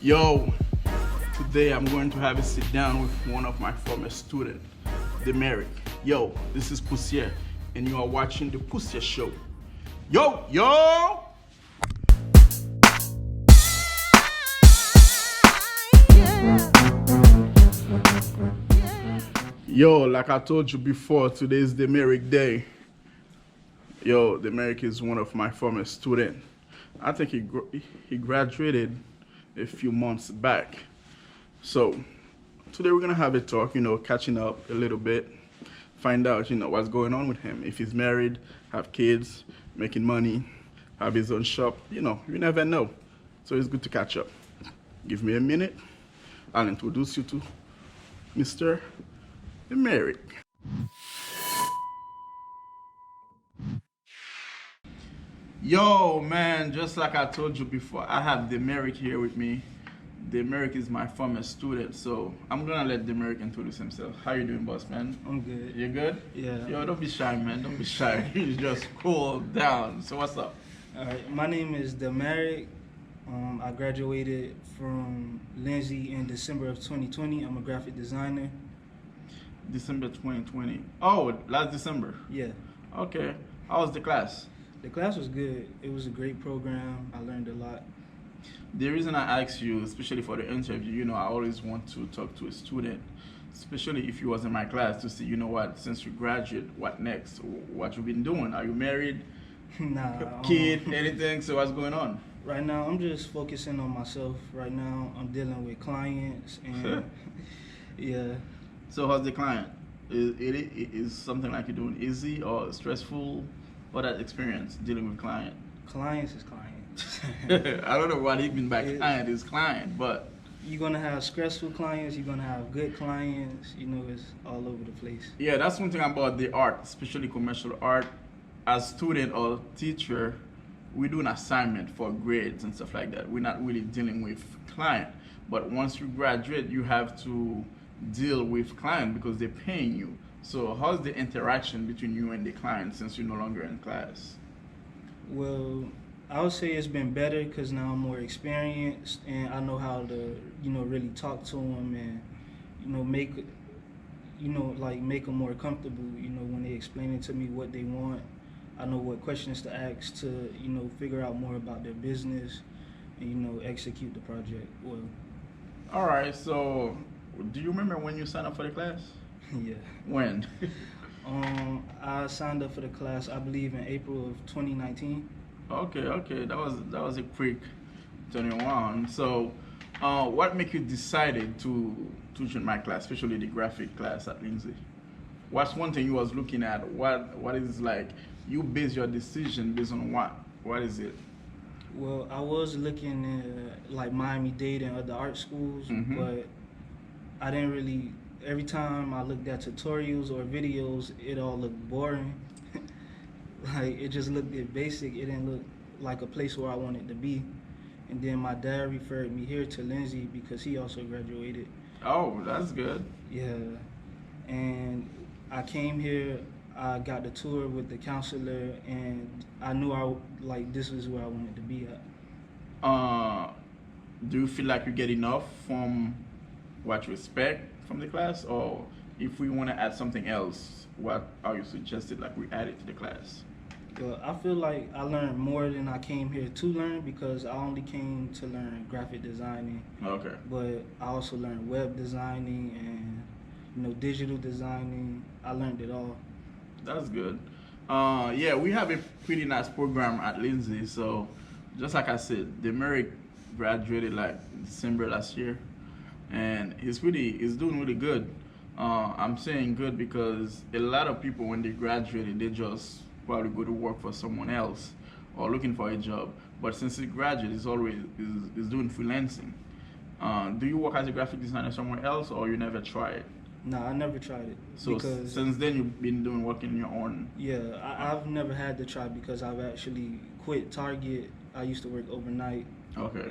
Yo, today I'm going to have a sit down with one of my former students, Damarick. Yo, this is Pousye, and you are watching the Pousye Show. Yo, yo! Yo, like I told you before, today is Damarick Day. Yo, Damarick is one of my former students. I think he graduated a few months back. So today we're gonna have a talk, catching up a little bit, find out, what's going on with him. If he's married, have kids, making money, have his own shop, you never know. So it's good to catch up. Give me a minute. I'll introduce you to Mr. Damarick. Yo, man, just like I told you before, I have Damarick here with me. Damarick is my former student, so I'm gonna let Damarick introduce himself. How you doing, boss, man? I'm good. You good? Yeah. Yo, don't be shy, man. Don't be shy. You just cool down. So what's up? All right. My name is Damarick. I graduated from Lindsay in December of 2020. I'm a graphic designer. December 2020. Oh, last December. Yeah. Okay. How was the class? The class was good. It was a great program. I learned a lot. The reason I asked you, especially for the interview, I always want to talk to a student, especially if you was in my class, to see, since you graduate, what next? What you've been doing? Are you married? Nah. Kid, anything? So what's going on? Right now, I'm just focusing on myself. Right now, I'm dealing with clients and yeah. So how's the client? Is something like you're doing easy or stressful? What that experience dealing with client? Clients is clients. I don't know what he mean by client is client, but you're gonna have stressful clients, you're gonna have good clients, it's all over the place. Yeah, that's one thing about the art, especially commercial art. As student or teacher, we do an assignment for grades and stuff like that. We're not really dealing with client. But once you graduate, you have to deal with client because they're paying you. So how's the interaction between you and the client since you're no longer in class? Well, I would say it's been better because now I'm more experienced and I know how to, really talk to them and, make them more comfortable, when they explain it to me what they want. I know what questions to ask to, figure out more about their business and, execute the project well. All right, so do you remember when you signed up for the class? Yeah. When? I signed up for the class, I believe, in April of 2019. Okay. That was a quick turnaround. So, what made you decided to join my class, especially the graphic class at Lindsay? What's one thing you was looking at? What is like? You base your decision based on what? What is it? Well, I was looking at like Miami-Dade and other art schools, but I didn't really. Every time I looked at tutorials or videos, it all looked boring. Like, it just looked basic. It didn't look like a place where I wanted to be. And then my dad referred me here to Lindsay because he also graduated. Oh, that's good. Yeah. And I came here, I got the tour with the counselor, and I knew this was where I wanted to be at. Do you feel like you get enough from what you expect from the class, or if we want to add something else, what are you suggested like we add it to the class? Well, I feel like I learned more than I came here to learn because I only came to learn graphic designing. Okay. But I also learned web designing and digital designing. I learned it all. That's good. Yeah, we have a pretty nice program at Lindsay. So just like I said, Damarick graduated like December last year. And he's doing really good. I'm saying good because a lot of people, when they graduated, they just probably go to work for someone else or looking for a job. But since he graduated, he's doing freelancing. Do you work as a graphic designer somewhere else, or you never tried it? No, I never tried it. So since then, you've been working on your own? Yeah, I've never had to try because I've actually quit Target. I used to work overnight. Okay.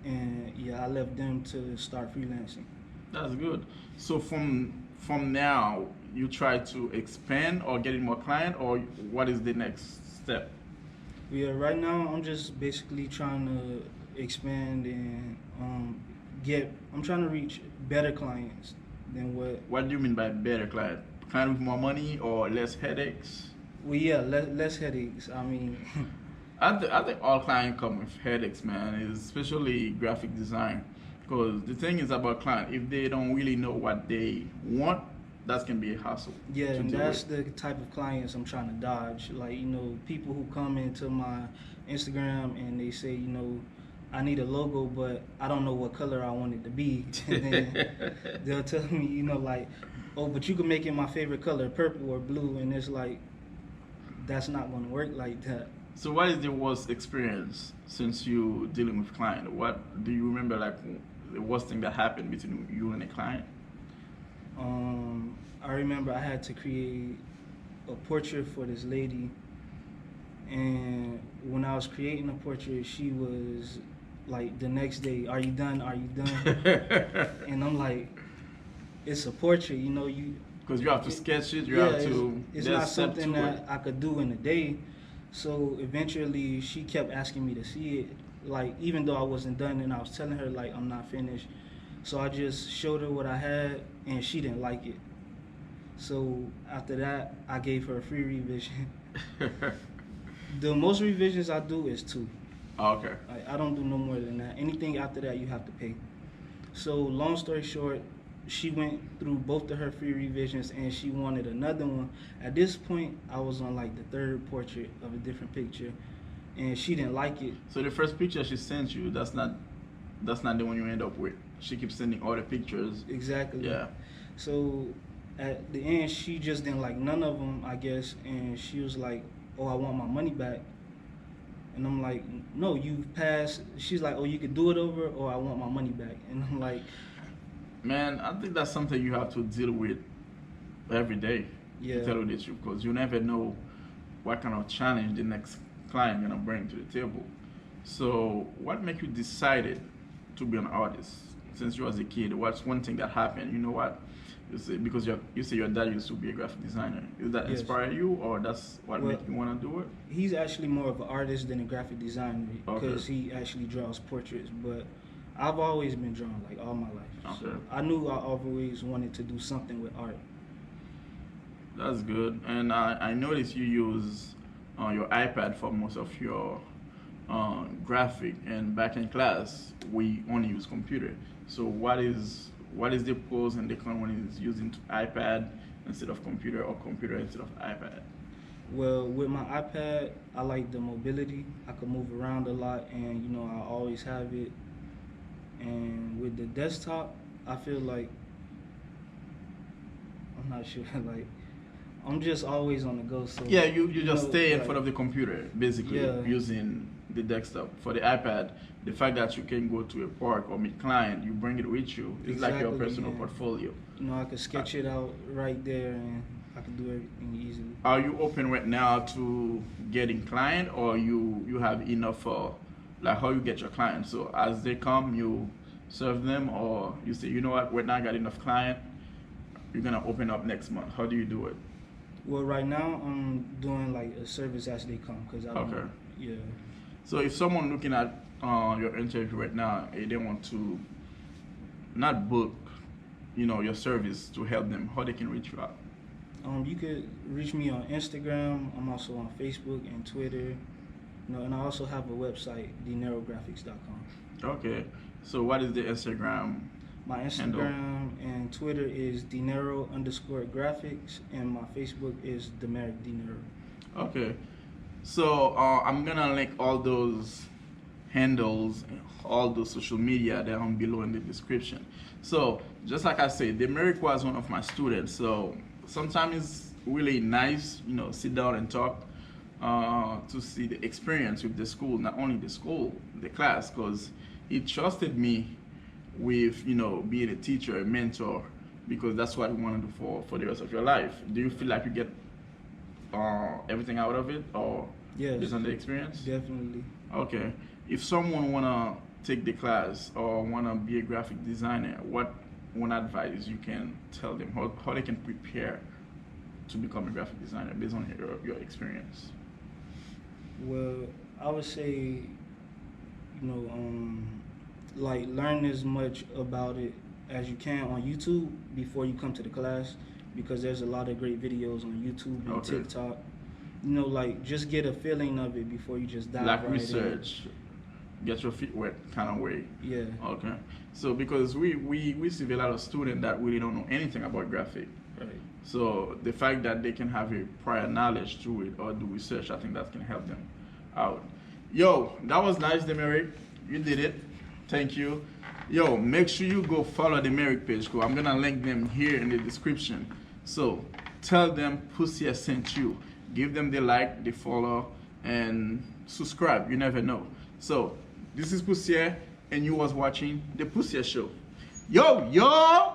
And yeah, I left them to start freelancing. That's good. So from now, you try to expand or getting more client, or what is the next step? Yeah, right now I'm just basically trying to expand and I'm trying to reach better clients than what. What do you mean by better client? Client with more money or less headaches? Well, yeah, less headaches. I mean, I think all clients come with headaches, man. Especially graphic design, because the thing is about client. If they don't really know what they want, that can be a hassle. yeah, to and deal that's with. the type of clients I'm trying to dodge. Like, people who come into my Instagram and they say, I need a logo, but I don't know what color I want it to be. And then they'll tell me, like, oh, but you can make it my favorite color, purple or blue, and it's like, that's not going to work like that. So, what is the worst experience since you dealing with client? What do you remember, like the worst thing that happened between you and a client? I remember I had to create a portrait for this lady, and when I was creating the portrait, she was like, the next day, "Are you done? Are you done?" And I'm like, "It's a portrait, you." Because you have to sketch it, you Yeah, have to. it's there's not step something to that it. I could do in a day. So eventually, she kept asking me to see it. Like, even though I wasn't done, and I was telling her like I'm not finished. So I just showed her what I had, and she didn't like it. So after that, I gave her a free revision. The most revisions I do is 2. Okay. I don't do no more than that. Anything after that, you have to pay. So long story short, she went through both of her free revisions and she wanted another one. At this point, I was on like the 3rd portrait of a different picture, and she didn't like it. So the first picture she sent you, that's not the one you end up with. She keeps sending all the pictures. Exactly. Yeah. So at the end, she just didn't like none of them, I guess, and she was like, "Oh, I want my money back." And I'm like, "No, you've passed." She's like, "Oh, you could do it over, or I want my money back." And I'm like, Man, I think that's something you have to deal with every day. Yeah. To tell you the truth, because you never know what kind of challenge the next client gonna bring to the table. So, what make you decided to be an artist since you was a kid? What's one thing that happened? You know what? You say because you say your dad used to be a graphic designer. Did that Yes. inspire you, or that's what Well, made you wanna do it? he's actually more of an artist than a graphic designer because Okay. he actually draws portraits. But I've always been drawing like all my life. So Okay. I knew I always wanted to do something with art. That's good. And I noticed you use your iPad for most of your graphic. And back in class, we only use computer. So what is the pros and the cons when it's using iPad instead of computer or computer instead of iPad? Well, with my iPad, I like the mobility. I can move around a lot, and I always have it. And with the desktop, I feel like I'm not sure. Like, I'm just always on the go. So Yeah, you just stay in like, front of the computer basically Yeah. using the desktop. For the iPad, the fact that you can go to a park or meet client, you bring it with you. It's like your Exactly, personal yeah. portfolio. I could sketch it out right there, and I could do everything easily. Are you open right now to getting client, or you have enough like how you get your clients? So as they come, you serve them, or you say, you know what, we're not got enough client. You're gonna open up next month. How do you do it? Well, right now I'm doing like a service as they come because I don't. Okay. Yeah. So if someone looking at your interview right now, they want to not book, your service to help them, how they can reach you out? You could reach me on Instagram. I'm also on Facebook and Twitter. And I also have a website, dinarographics.com. Okay. So what is the Instagram? My Instagram and Twitter is dinero_graphics, and my Facebook is Damarick Dinero. Okay. So I'm gonna link all those handles, all those social media down below in the description. So just like I said, Damarick was one of my students. So sometimes it's really nice, sit down and talk to see the experience with the school, not only the school, the class, because he trusted me with being a teacher, a mentor, because that's what you want to do for the rest of your life. Do you feel like you get everything out of it, or Yes. based on the experience? Definitely. Okay. If someone wanna take the class or wanna be a graphic designer, what one advice you can tell them how they can prepare to become a graphic designer based on your experience? Well, I would say, like learn as much about it as you can on YouTube before you come to the class, because there's a lot of great videos on YouTube and Okay. TikTok. You know, like just get a feeling of it before you just dive Like right research, get your feet wet kind of way. in. Yeah. Okay. So because we see a lot of students that really don't know anything about graphic. Right. So the fact that they can have a prior knowledge to it or do research, I think that can help them out. Yo, that was nice, Damarick. You did it. Thank you. Yo, make sure you go follow the Damarick page. I'm gonna link them here in the description. So tell them Pousye sent you. Give them the like, the follow, and subscribe. You never know. So this is Pousye, and you was watching the Pousye Show. Yo, yo.